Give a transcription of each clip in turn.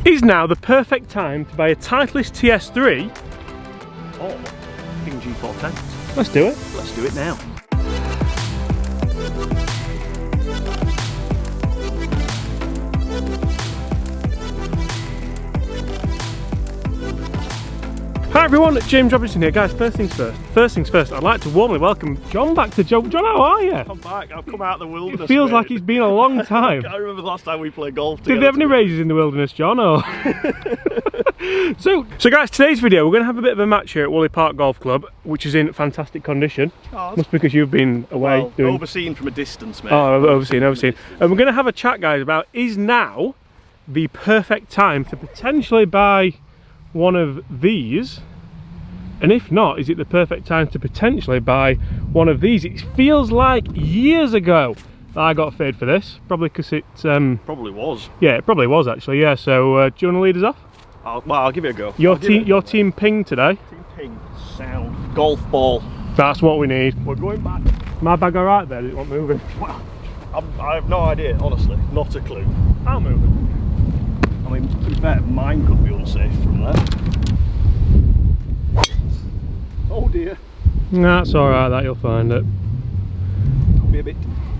Is now the perfect time to buy a Titleist TS3 or Ping G410? Let's do it. Let's do it now. Hi everyone, James Robinson here. Guys, first things first, I'd like to warmly welcome John back to John, how are you? I'm back, I've come out of the wilderness. It feels mate. like it's been a long time. I remember the last time we played golf together. Did they have any races in the wilderness, John? Or? So guys, today's video, we're going to have a bit of a match here at Woolley Park Golf Club, which is in fantastic condition. Oh, must be because you've been away well, doing... overseen from a distance, mate. Oh, overseen. And we're going to have a chat, guys, about is now the perfect time to potentially buy one of these? And if not, is it the perfect time to potentially buy one of these? It feels like years ago that I got fitted for this. Probably because it... probably was. Yeah, it probably was actually, yeah. So, do you want to lead us off? I'll give it a go. Your team Ping today? Team Ping. Sound. Golf ball. That's what we need. We're going back. My bag alright there? Is it not moving? Well, I have no idea, honestly. Not a clue. I'll move it. I mean, to be fair, mine could be unsafe from there. Oh dear. That's alright, that you'll find it.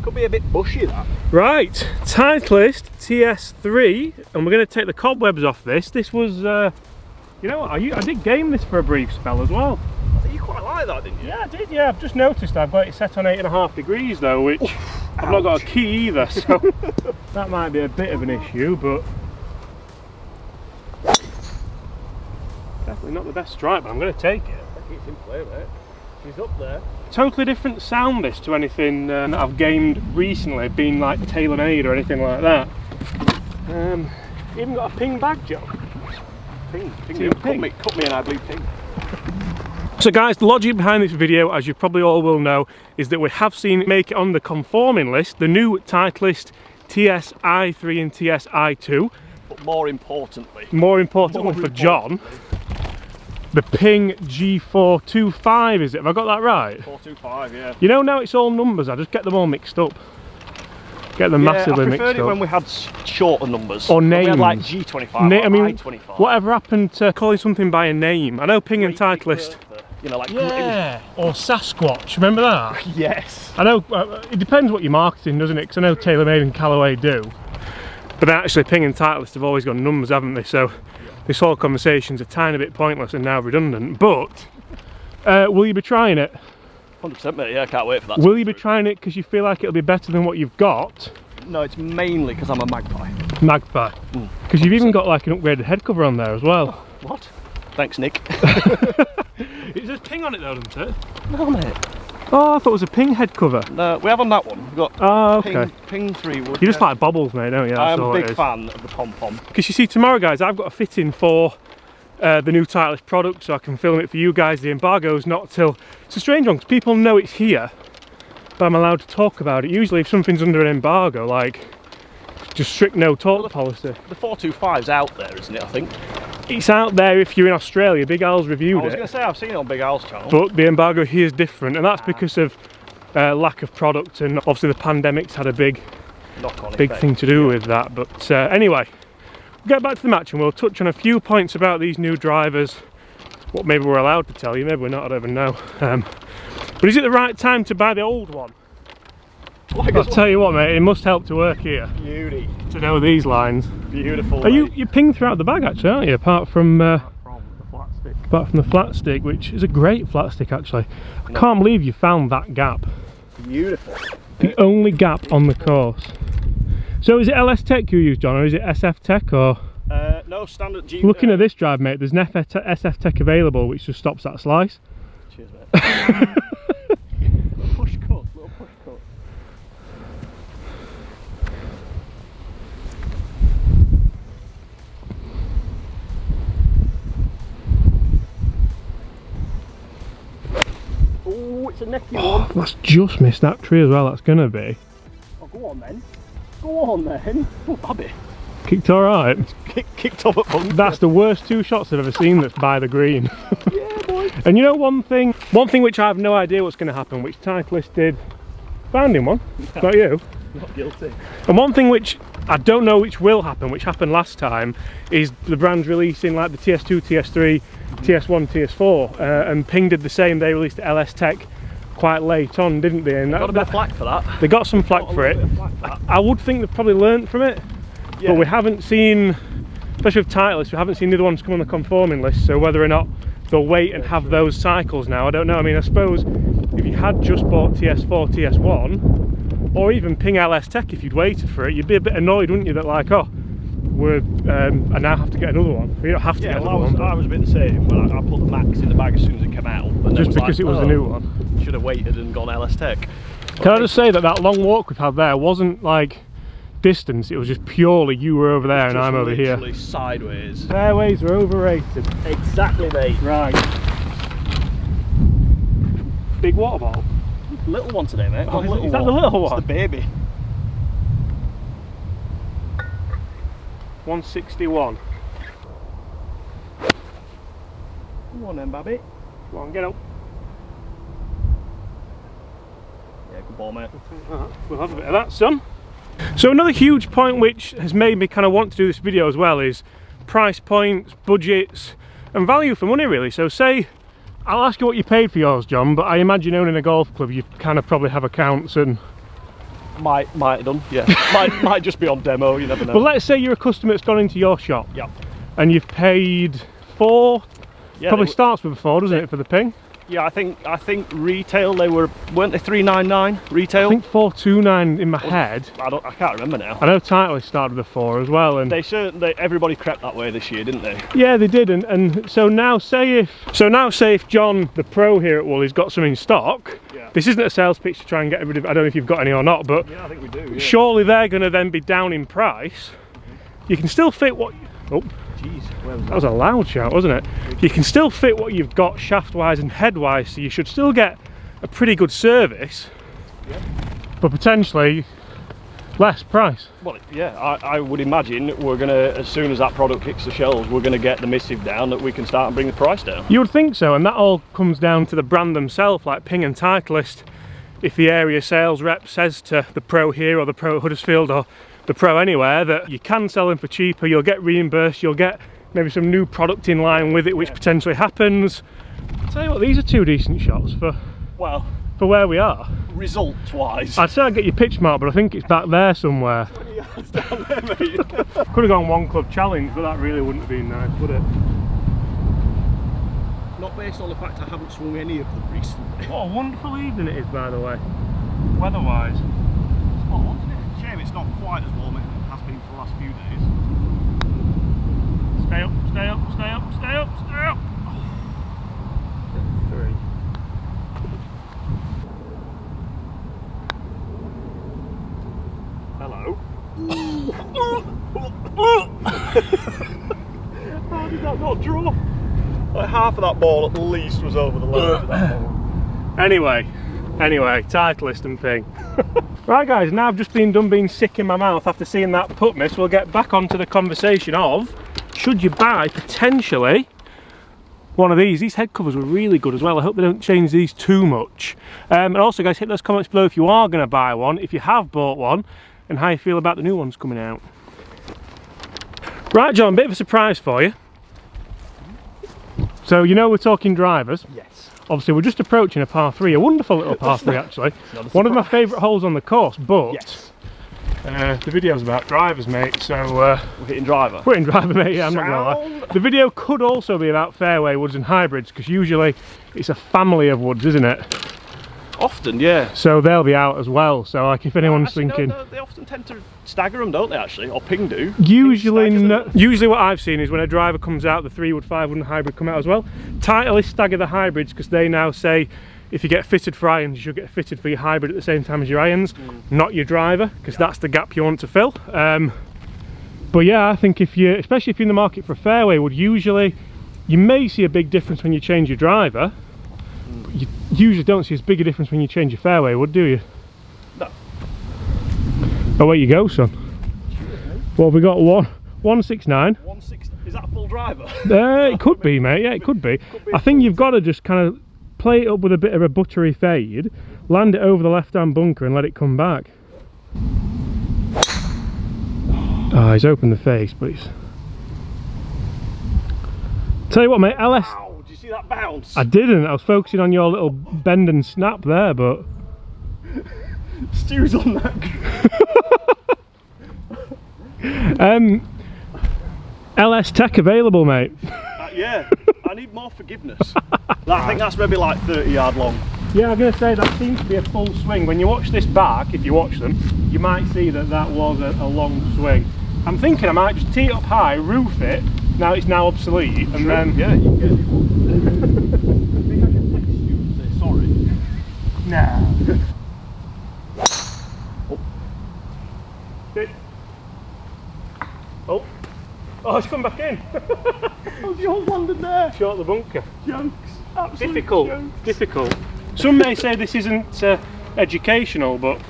Could be a bit bushy, that. Right, Titleist TS3, and we're going to take the cobwebs off this. This was, you know what, I did game this for a brief spell as well. I think you quite like that, didn't you? Yeah, I did, yeah. I've just noticed I've got it set on 8.5 degrees though, which I've not got a key either, so that might be a bit of an issue, but definitely not the best strike, but I'm going to take it. It's in play, mate. She's up there. Totally different sound this to anything that I've gamed recently, being like tailor-made or anything like that. Even got a Ping bag, Joe. Ping. Ping. Cut me and I bleed Ping. So guys, the logic behind this video, as you probably all will know, is that we have seen it make it on the conforming list, the new Titleist TSi3 and TSi2. But more importantly For John, the Ping G425, is it? Have I got that right? 425, yeah. You know, now it's all numbers, I just get them all mixed up. Get them massively mixed up. I preferred it when we had shorter numbers. Or names. We had like G25 or I mean, I25. whatever happened to calling something by a name? I know Ping and Titleist. You know, like... Yeah, or Sasquatch, remember that? Yes. I know, it depends what you're marketing, doesn't it? Because I know TaylorMade and Callaway do. But actually Ping and Titleist have always got numbers, haven't they? So this whole conversation's a tiny bit pointless and now redundant. But will you be trying it? 100%, mate. Yeah, I can't wait for that. Will you be trying it because you feel like it'll be better than what you've got? No, it's mainly because I'm a magpie. Magpie. Because you've even got like an upgraded head cover on there as well. Oh, what? Thanks, Nick. It says Ping on it though, doesn't it? No, mate. Oh, I thought it was a Ping head cover. No, we have on that one. We've got okay. Ping 3 wood. You just like bobbles, mate, don't you? I'm a big fan of the pom-pom. Because you see, tomorrow, guys, I've got a fitting for the new Titleist product, so I can film it for you guys. The embargo's not till... It's a strange one, because people know it's here, but I'm allowed to talk about it. Usually, if something's under an embargo, like, just strict no-talk policy. The 425's out there, isn't it, I think? It's out there if you're in Australia. Big Al's reviewed it. I was going to say, I've seen it on Big Al's channel. But the embargo here is different, and that's because of lack of product, and obviously the pandemic's had a big thing to do with that. But anyway, we'll get back to the match and we'll touch on a few points about these new drivers, what maybe we're allowed to tell you, maybe we're not, I don't even know. But is it the right time to buy the old one? I'll tell you what, mate, it must help to work here. Beauty. To know these lines. Beautiful. Are you Ping throughout the bag actually, aren't you? Apart from the flat stick, which is a great flat stick actually. I can't believe you found that gap. Beautiful. The only gap on the course. So is it LS Tech you use, John, or is it SF Tech, or? No, standard G. Looking at this drive, mate, there's an SF Tech available which just stops that slice. Cheers, mate. Little push cut. Oh, it's a necky one. That's just missed that tree as well, that's going to be. Oh, go on then. Go on then. Oh, Bobby. Kicked alright. Kicked off at bunker. That's the worst two shots I've ever seen that's by the green. Yeah, boy. And you know one thing which I have no idea what's going to happen, which Titleist did, found him one, not you. Not guilty. And one thing which I don't know which will happen, which happened last time, is the brand's releasing like the TS2, TS3, TS1, TS4, and Ping did the same. They released the LS Tech quite late on, didn't they? And they got a bit of flack for that. They got some flack for it. I would think they've probably learnt from it, but we haven't seen, especially with Titleist, we haven't seen the other ones come on the conforming list, so whether or not they'll wait and have those cycles now, I don't know. I mean, I suppose if you had just bought TS4, TS1, or even Ping LS Tech, if you'd waited for it, you'd be a bit annoyed, wouldn't you, that like, oh, I now have to get another one. You don't have to get another one. I was a bit the same when I put the Max in the bag as soon as it came out. And just because it was the new one. Should have waited and gone LS Tech. Can I just say that that long walk we've had there wasn't like distance, it was just purely you were over there and I'm over here. Sideways. Fairways are overrated. Exactly, mate. Right. Big water bottle. Little one today, mate. Oh, is that the little one? It's the baby. 161. Come on then, Babby. Come on, get up. Yeah, good ball, mate. We'll have a bit of that, son. So another huge point which has made me kind of want to do this video as well is price points, budgets, and value for money really. So say, I'll ask you what you paid for yours, John, but I imagine owning a golf club, you kind of probably have accounts and... Might have done, yeah. might just be on demo, you never know. But let's say you're a customer that's gone into your shop. Yep. And you've paid $4, yeah, probably starts with a 4, doesn't it, for the Ping? Yeah, I think retail weren't they $399 retail? I think $429 in my head. I can't remember now. I know Titleist started with a 4 as well, and everybody crept that way this year, didn't they? Yeah, they did, and so now say if John, the pro here at Woolly's, got some in stock. Yeah. This isn't a sales pitch to try and get rid of. I don't know if you've got any or not, but yeah, I think we do. Yeah. Surely they're going to then be down in price. You can still fit what. Oh. Jeez, that was a loud shout, wasn't it? You can still fit what you've got shaft-wise and head-wise, so you should still get a pretty good service, but potentially less price. Well, yeah, I would imagine we're going to, as soon as that product kicks the shelves, we're going to get the missive down that we can start and bring the price down. You would think so, and that all comes down to the brand themselves, like Ping and Titleist. If the area sales rep says to the pro here or the pro at Huddersfield or the pro anywhere that you can sell them for cheaper, you'll get reimbursed, you'll get maybe some new product in line with it, which potentially happens. I'll tell you what, these are two decent shots for where we are. Results wise. I'd say I'd get your pitch mark, but I think it's back there somewhere. Down there, mate. Could have gone one club challenge, but that really wouldn't have been nice, would it? Not based on the fact I haven't swung any of them recently. What a wonderful evening it is, by the way, weather-wise. It's hot, isn't it? Shame it's not quite as warm as it has been for the last few days. Stay up, stay up, stay up, stay up, stay up. 3. Hello. How did that not drop? Like half of that ball at least was over the line of that ball. Anyway, Titleist and Ping. Right guys, now I've just been done being sick in my mouth after seeing that putt miss, we'll get back onto the conversation of should you buy potentially one of these. These head covers were really good as well. I hope they don't change these too much. And also guys, hit those comments below if you are going to buy one, if you have bought one, and how you feel about the new ones coming out. Right John, bit of a surprise for you. So you know we're talking drivers. Yes. Obviously we're just approaching a par 3, a wonderful little par 3 actually. One of my favourite holes on the course, but yes. The video's about drivers, mate, so... we're hitting driver? We're hitting driver, mate, yeah, I'm not gonna lie. The video could also be about fairway woods and hybrids, because usually it's a family of woods, isn't it? Often, yeah. So they'll be out as well, so like if anyone's thinking... No, they often tend to stagger them, don't they actually? Or Ping do. Usually no. Usually what I've seen is when a driver comes out, the 3-wood, 5-wood and hybrid come out as well. Titleist stagger the hybrids because they now say if you get fitted for irons, you should get fitted for your hybrid at the same time as your irons, not your driver, because that's the gap you want to fill. But yeah, I think if you, especially if you're in the market for a fairway wood, usually you may see a big difference when you change your driver. But you usually don't see as big a difference when you change your fairway wood, do you? No. Away you go, son. Well, we got 169. 160. Is that a full driver? It could be, mate. Yeah, it could be. I think you've got to just kind of play it up with a bit of a buttery fade, land it over the left-hand bunker, and let it come back. Oh, he's opened the face, but he's... Tell you what, mate, LS... Wow, did you see that bounce? I didn't. I was focusing on your little bend and snap there, but... Stu's on that. LS Tech available, mate. Yeah, I need more forgiveness. I think that's maybe like 30 yard long. Yeah, I'm going to say that seems to be a full swing. When you watch this back, if you watch them, you might see that that was a long swing. I'm thinking I might just tee it up high, roof it, now it's now obsolete, and then... Yeah, you get it. I think I should text you and say sorry. Nah. Oh. Oh, it's come back in. Oh, yours landed there. Short the bunker. Jokes. Absolute Difficult. jokes. Difficult. Some may say this isn't educational, but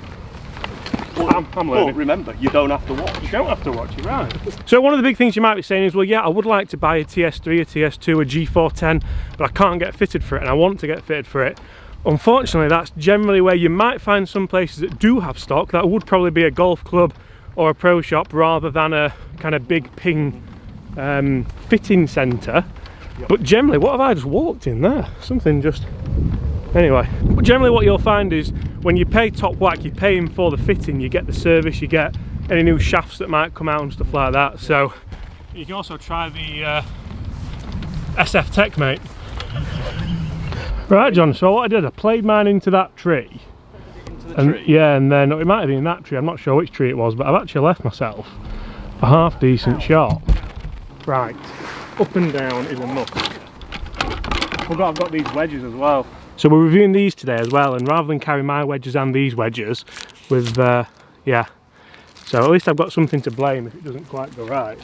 I'm learning. But remember, you don't have to watch. You don't have to watch it, right? So one of the big things you might be saying is, well, yeah, I would like to buy a TS3, a TS2, a G410, but I can't get fitted for it, and I want to get fitted for it. Unfortunately, that's generally where you might find some places that do have stock. That would probably be a golf club or a pro shop rather than a kind of big Ping fitting centre. Yep. But generally, what have I just walked in there? Something just... Anyway, but generally what you'll find is when you pay top whack, you're paying for the fitting, you get the service, you get any new shafts that might come out and stuff like that. So you can also try the SF Tech, mate. Right, John, so what I did, I played mine into that tree. Yeah, and then it might have been that tree, I'm not sure which tree it was, but I've actually left myself a half decent shot. Right, up and down is a must. I've got these wedges as well. So we're reviewing these today as well, and rather than carry my wedges and these wedges with, yeah. So at least I've got something to blame if it doesn't quite go right.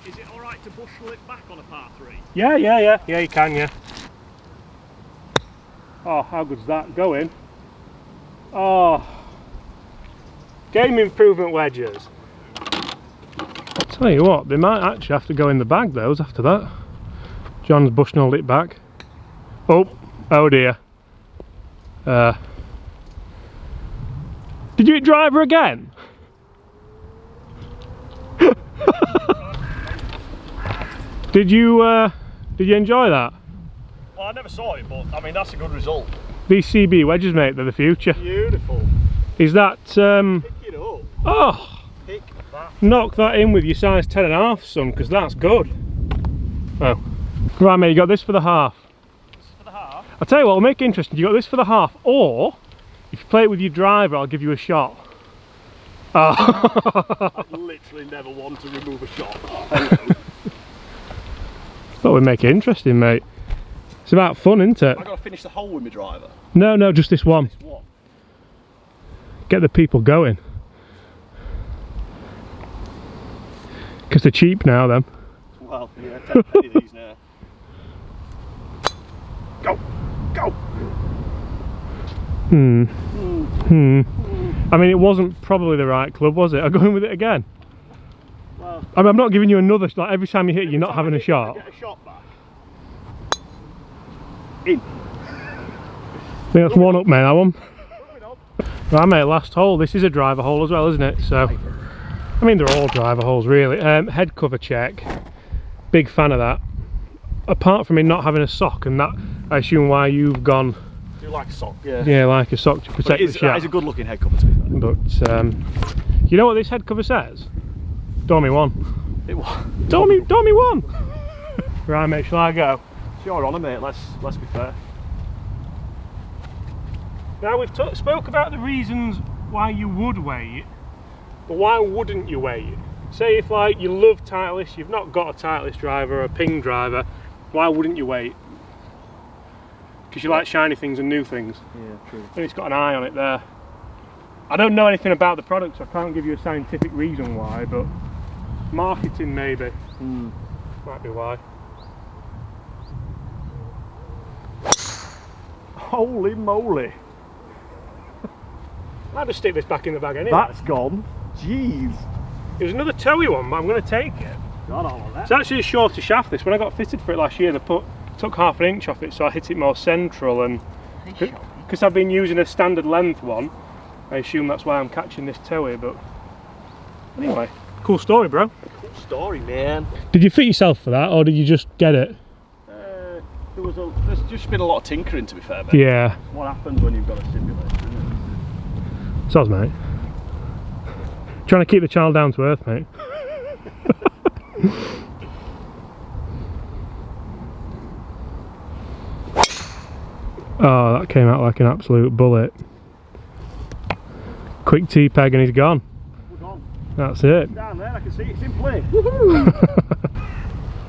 Is it alright to bushel it back on a par 3? Yeah, you can, yeah. Oh, how good's that going? Oh, game improvement wedges. I'll tell you what, they might actually have to go in the bag, those, after that. John's bushnelled it back. Oh dear. Did you hit driver again? Did you enjoy that? Well, I never saw it, but I mean that's a good result. These CB wedges, mate, they're the future. Beautiful. Is that Pick it up. Oh, Pick that. knock that in with your size 10.5, son, because that's good. Oh. Right, mate, you got this for the half. This is for the half? I'll tell you what, I'll make it interesting. You got this for the half, or if you play it with your driver, I'll give you a shot. Oh. I literally never want to remove a shot. Thought we'd make it interesting, mate. It's about fun, isn't it? I've got to finish the hole with my driver. No, just this one. This one. Get the people going. Because they're cheap now, then. Well, yeah, 10 penny these now. Go! Go! I mean, it wasn't probably the right club, was it? I'm going with it again. Well, I mean, I'm not giving you another, like every time you hit, you're not having a shot. Get a shot back. In. I think that's one up, mate, that one. Right, mate, last hole. This is a driver hole as well, isn't it? So, I mean, they're all driver holes, really. Head cover check. Big fan of that. Apart from it not having a sock, and that, I assume, why you've gone. Do like a sock, yeah. Yeah, like a sock to protect the shot. That is a good looking head cover to be fair. But you know what this head cover says? Dormy 1. It was. Dormy 1. Right, mate, shall I go? It's your honour, mate. Let's be fair. Now we've spoke about the reasons why you would weigh it, but why wouldn't you weigh it? Say if like you love Titleist, you've not got a Titleist driver or a Ping driver, why wouldn't you weigh it? Because you like shiny things and new things. Yeah, true. And it's got an eye on it there. I don't know anything about the product, so I can't give you a scientific reason why, but marketing maybe. Might be why. Holy moly! I'll just stick this back in the bag anyway. That's gone. Jeez. There's another towy one, but I'm going to take it. Got all of that. It's actually a shorter shaft this. When I got fitted for it last year, they took half an inch off it, so I hit it more central, and because I've been using a standard length one, I assume that's why I'm catching this towy, but anyway. Cool story, bro. Cool story, man. Did you fit yourself for that, or did you just get it? There's just been a lot of tinkering, to be fair, mate. Yeah. What happens when you've got a simulator, isn't it? Soz, mate. Trying to keep the child down to earth, mate. Oh, that came out like an absolute bullet. Quick T-peg and he's gone. We're gone. That's it. Down there, I can see it's in play.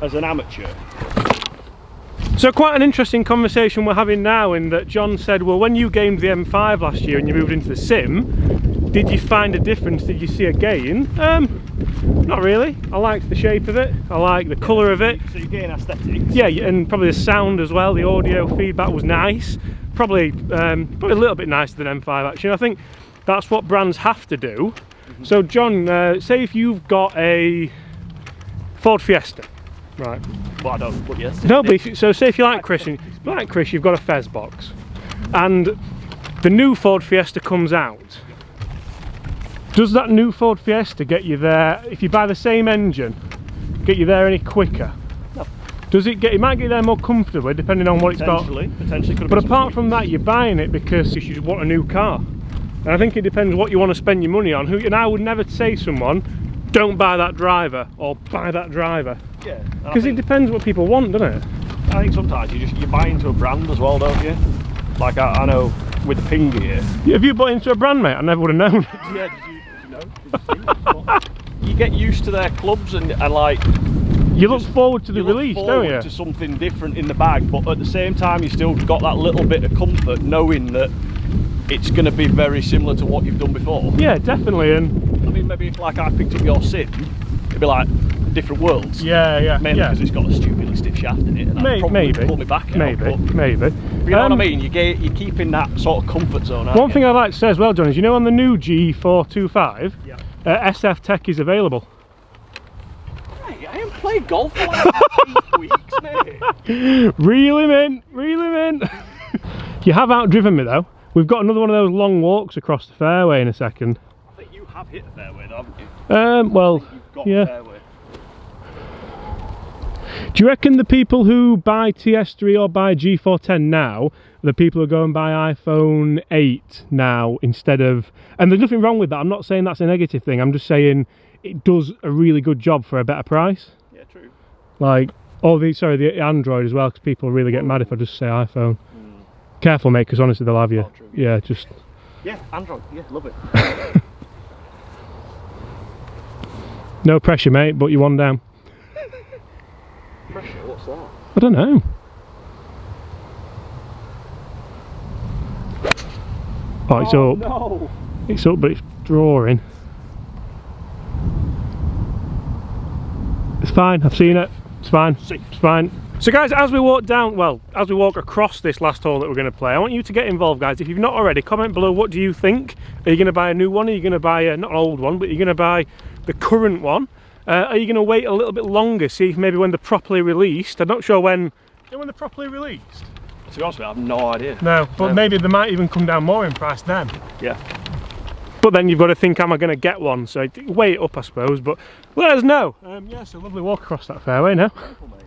As an amateur. So quite an interesting conversation we're having now, in that John said, well, when you gamed the M5 last year and you moved into the sim, did you find a difference? Did you see a gain? Not really. I liked the shape of it. I like the colour of it. So you gain aesthetics. Yeah, and probably the sound as well. The audio feedback was nice. Probably a little bit nicer than M5 actually. I think that's what brands have to do. So John, say if you've got a Ford Fiesta, right? Well, I don't, but yes. No, but so say if you like Chris, you've got a Fez box, and the new Ford Fiesta comes out. Does that new Ford Fiesta get you there, if you buy the same engine, get you there any quicker? No. Does it get? It might get you there more comfortably, depending on what it's got. Potentially. Could have But apart from that, you're buying it because you want a new car, and I think it depends what you want to spend your money on. And I would never say to someone, don't buy that driver or buy that driver. Yeah. Because it depends what people want, doesn't it? I think sometimes you buy into a brand as well, don't you? Like I know with the Ping here. Have you bought into a brand, mate? I never would have known. Yeah, did you know? You get used to their clubs and like. You look forward to the release, don't you? To something different in the bag, but at the same time, you still got that little bit of comfort knowing that it's going to be very similar to what you've done before. Yeah, definitely. And I mean, maybe if like I picked up your sim, it'd be like different worlds. yeah, mainly because it's got a stupidly stiff shaft in it, and that probably pull me back out. Maybe. But you know what I mean? You're keeping that sort of comfort zone. One thing I'd like to say as well, John, is you know on the new G425, Yeah. SF Tech is available. Hey, I haven't played golf for like 8 weeks, mate. Reel him in. You have outdriven me though. We've got another one of those long walks across the fairway in a second. I think you have hit the fairway, though, haven't you? Well, You've got yeah. the fairway. Do you reckon the people who buy TS3 or buy G410 now, the people who go and buy iPhone 8 now instead of... And there's nothing wrong with that, I'm not saying that's a negative thing, I'm just saying it does a really good job for a better price. Yeah, true. Like, the Android as well, because people really get mad if I just say iPhone. Careful, mate, because honestly they'll have you. True. Yeah, just... Yeah, Android, yeah, love it. No pressure, mate, but you're one down. Pressure, what's that? I don't know. Oh, it's up. No! It's up, but it's drawing. It's fine, I've seen it. It's fine. It's fine. So guys, as we walk across this last hole that we're going to play, I want you to get involved, guys. If you've not already, comment below, what do you think? Are you going to buy a new one? Are you going to buy not an old one, but you're going to buy the current one? Are you going to wait a little bit longer, see if maybe when they're properly released? I'm not sure when they're properly released. To be honest with you, I have no idea. No, but maybe they might even come down more in price then. Yeah. But then you've got to think, am I going to get one? So weigh it up, I suppose, but let us know. Yeah, so lovely walk across that fairway now. Careful, mate.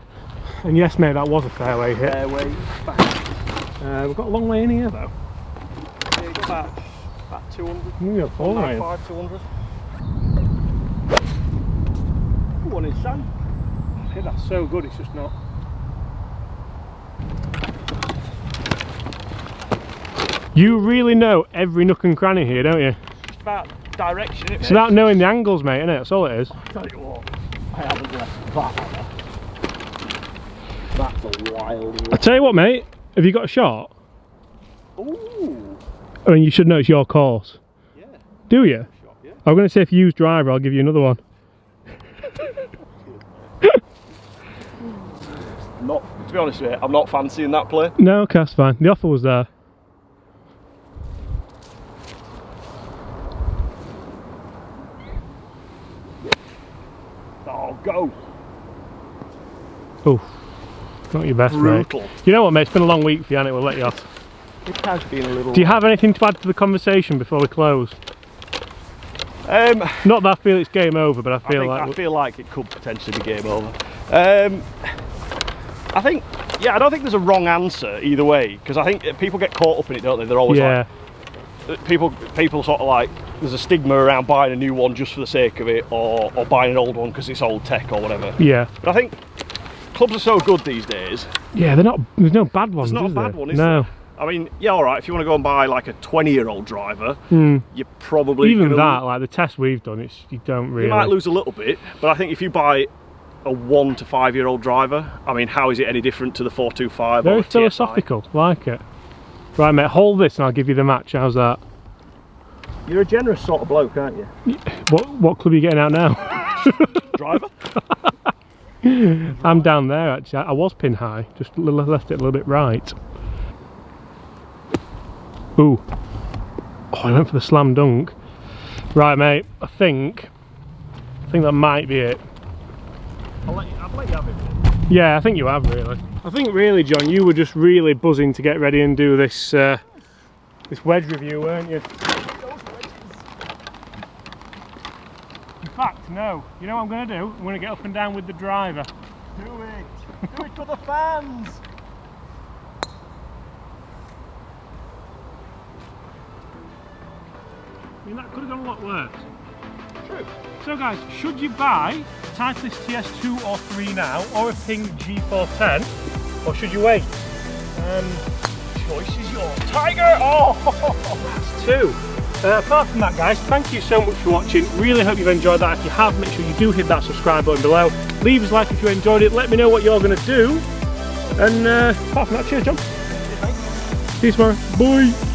And yes, mate, that was a fairway hit. Fairway back. We've got a long way in here, though. Yeah, you got about 200. Maybe a full iron. 200. One in sand. Yeah, that's so good, it's just not. You really know every nook and cranny here, don't you? It's about direction, isn't it? It's about knowing the angles, mate, isn't it? That's all it is. I tell you what, I haven't left that. That's a wild one. I tell you what, mate, have you got a shot? Ooh. I mean, you should know it's your course. Yeah. Do you? Shot, yeah. I'm going to say if you use driver, I'll give you another one. To be honest with you, I'm not fancying that play. No, okay, that's fine. The offer was there. Oh, go. Oh, not your best, Brutal. mate. You know what, mate? It's been a long week for you, and it will let you off. It has been a little... Do you have anything to add to the conversation before we close? Not that I feel it's game over, but I feel like it could potentially be game over. I think, yeah, I don't think there's a wrong answer either way, because I think people get caught up in it, don't they? They're always like, people sort of like, there's a stigma around buying a new one just for the sake of it, or buying an old one because it's old tech or whatever. Yeah. But I think clubs are so good these days. Yeah, there's no bad ones. There's not a bad one, is there? I mean, yeah, all right, if you want to go and buy like a 20-year-old driver, you're probably even that, like the test we've done, you don't really... You might lose a little bit, but I think if you buy a 1 to 5 year old driver, I mean, how is it any different to the 425 Very or the philosophical, TSi? Like it. Right, mate, hold this and I'll give you the match. How's that? You're a generous sort of bloke, aren't you? What club are you getting out now? Driver? I'm down there, actually. I was pin high, just left it a little bit right. Ooh. Oh, I went for the slam dunk. Right, mate, I think that might be it. I've let you have it. Yeah, I think you have, really. I think really, John, you were just really buzzing to get ready and do this this wedge review, weren't you? In fact, no. You know what I'm going to do? I'm going to get up and down with the driver. Do it! Do it for the fans! I mean, that could have gone a lot worse. True. So guys, should you buy Titleist TS2 or 3 now, or a Ping G410, or should you wait? Choice is yours. Tiger! Oh! That's 2. Apart from that, guys, thank you so much for watching. Really hope you've enjoyed that. If you have, make sure you do hit that subscribe button below. Leave us a like if you enjoyed it. Let me know what you're going to do. And apart from that, cheers, John. See you tomorrow. Bye.